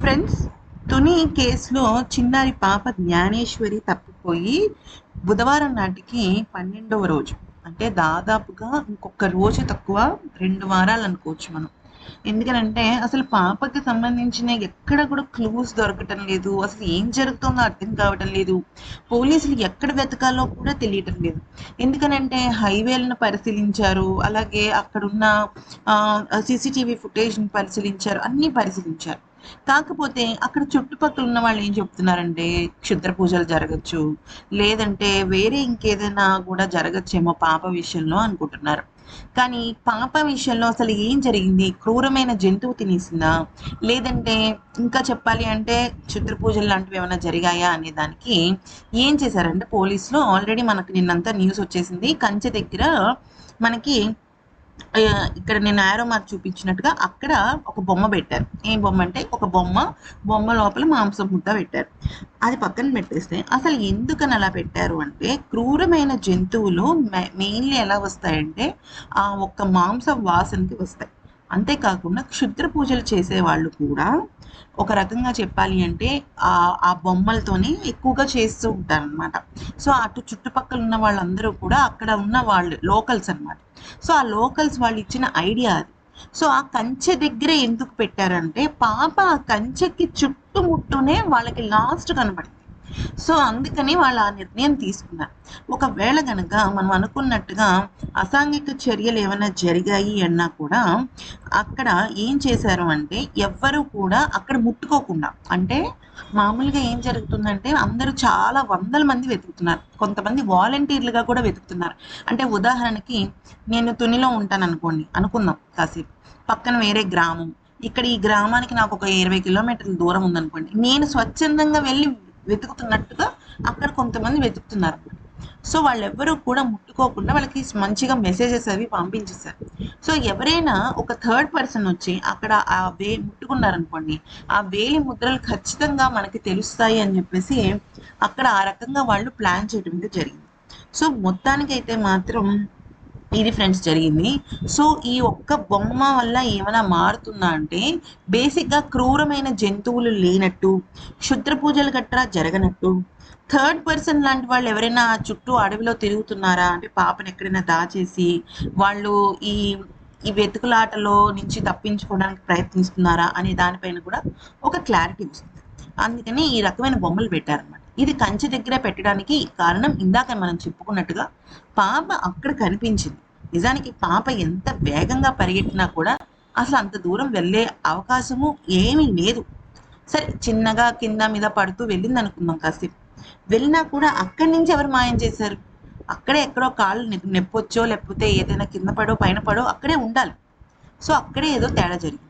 Friends, Tuni కేసులో చిన్నారి పాప జ్ఞానేశ్వరి తప్పిపోయి బుధవారం నాటికి 12వ రోజు. అంటే దాదాపుగా ఇంకొక రోజు తక్కువ 2 వారాలు అనుకోవచ్చు మనం. ఎందుకనంటే అసలు పాపకి సంబంధించిన ఎక్కడ కూడా క్లూస్ దొరకటం లేదు. అసలు ఏం జరుగుతుందో అర్థం కావటం లేదు. పోలీసులు ఎక్కడ వెతకాలో కూడా తెలియటం లేదు. ఎందుకనంటే హైవేలను పరిశీలించారు, అలాగే అక్కడున్న సీసీటీవీ ఫుటేజ్ని పరిశీలించారు, అన్నీ పరిశీలించారు. కాకపోతే అక్కడ చుట్టుపక్కల ఉన్న వాళ్ళు ఏం చెప్తున్నారంటే క్షుద్ర పూజలు జరగచ్చు, లేదంటే వేరే ఇంకేదైనా కూడా జరగచ్చేమో పాప విషయంలో అనుకుంటున్నారు. కానీ పాప విషయంలో అసలు ఏం జరిగింది? క్రూరమైన జంతువు తినేసిందా, లేదంటే ఇంకా చెప్పాలి అంటే క్షుద్ర పూజలు లాంటివి ఏమైనా జరిగాయా అనే దానికి ఏం చేశారంటే పోలీసులు ఆల్రెడీ మనకు నిన్నంతా న్యూస్ వచ్చేసింది. కంచె దగ్గర మనకి ఇక్కడ నేను యారో మార్క్ చూపించినట్టుగా అక్కడ ఒక బొమ్మ పెట్టారు. ఏం బొమ్మ అంటే ఒక బొమ్మ లోపల మాంసం ముద్ద పెట్టారు. అది పక్కన పెట్టేస్తే అసలు ఎందుకని అలా పెట్టారు అంటే క్రూరమైన జంతువులు మెయిన్లీ ఎలా వస్తాయంటే ఆ ఒక్క మాంసం వాసనకి వస్తాయి. అంతేకాకుండా క్షుద్ర పూజలు చేసే వాళ్ళు కూడా ఒక రకంగా చెప్పాలి అంటే ఆ బొమ్మలతోనే ఎక్కువగా చేస్తూ ఉంటారు అనమాట. సో అటు చుట్టుపక్కల ఉన్న వాళ్ళందరూ కూడా అక్కడ ఉన్న వాళ్ళు లోకల్స్ అనమాట. సో ఆ లోకల్స్ వాళ్ళు ఇచ్చిన ఐడియా అది. సో ఆ కంచె దగ్గరే ఎందుకు పెట్టారంటే పాప ఆ కంచెకి చుట్టుముట్టునే వాళ్ళకి లాస్ట్ కనబడింది. సో అందుకని వాళ్ళు ఆ నిర్ణయం తీసుకున్నారు. ఒకవేళ గనక మనం అనుకున్నట్టుగా అసాంఘిక చర్యలు ఏమైనా జరిగాయి అన్నా కూడా అక్కడ ఏం చేశారు అంటే ఎవ్వరూ కూడా అక్కడ ముట్టుకోకుండా, అంటే మామూలుగా ఏం జరుగుతుందంటే అందరూ చాలా వందల మంది వెతుకుతున్నారు, కొంతమంది వాలంటీర్లుగా కూడా వెతుకుతున్నారు. అంటే ఉదాహరణకి నేను తునిలో ఉంటాను అనుకోండి, అనుకుందాం కాసేపు, పక్కన వేరే గ్రామం, ఇక్కడ ఈ గ్రామానికి నాకు ఒక 20 కిలోమీటర్ల దూరం ఉందనుకోండి, నేను స్వచ్ఛందంగా వెళ్ళి వెతుకుతున్నట్టుగా అక్కడ కొంతమంది వెతుకుతున్నారు. సో వాళ్ళెవ్వరూ కూడా ముట్టుకోకుండా వాళ్ళకి మంచిగా మెసేజెస్ అవి పంపించేశారు. సో ఎవరైనా ఒక థర్డ్ పర్సన్ వచ్చి అక్కడ ఆ ముట్టుకున్నారనుకోండి, ఆ వేలి ముద్రలు ఖచ్చితంగా మనకి తెలుస్తాయి అని చెప్పేసి అక్కడ ఆ రకంగా వాళ్ళు ప్లాన్ చేయడం అయితే జరిగింది. సో మొత్తానికైతే మాత్రం ఇది ఫ్రెండ్స్ జరిగింది. సో ఈ ఒక్క బొమ్మ వల్ల ఏమైనా మారుతుందా అంటే బేసిక్గా క్రూరమైన జంతువులు లేనట్టు, క్షుద్ర పూజలు గట్రా జరగనట్టు, థర్డ్ పర్సన్ లాంటి వాళ్ళు ఎవరైనా చుట్టూ అడవిలో తిరుగుతున్నారా అంటే పాపను ఎక్కడైనా దాచేసి వాళ్ళు ఈ ఈ వెతుకులాటలో నుంచి తప్పించుకోవడానికి ప్రయత్నిస్తున్నారా అనే దానిపైన కూడా ఒక క్లారిటీ వస్తుంది. అందుకని ఈ రకమైన బొమ్మలు పెట్టారనమాట. ఇది కంచె దగ్గర పెట్టడానికి కారణం ఇందాక మనం చెప్పుకున్నట్టుగా పాప అక్కడ కనిపించింది. నిజానికి పాప ఎంత వేగంగా పరిగెట్టినా కూడా అసలు అంత దూరం వెళ్ళే అవకాశము ఏమీ లేదు. సరే చిన్నగా కింద మీద పడుతూ వెళ్ళింది అనుకుందాం కాసేపు, వెళ్ళినా కూడా అక్కడి నుంచి ఎవరు మాయం చేశారు? అక్కడే ఎక్కడో కాళ్ళు నొప్పొచ్చో లేకపోతే ఏదైనా కింద పడో పైన పడో అక్కడే ఉండాలి. సో అక్కడే ఏదో తేడా జరిగింది.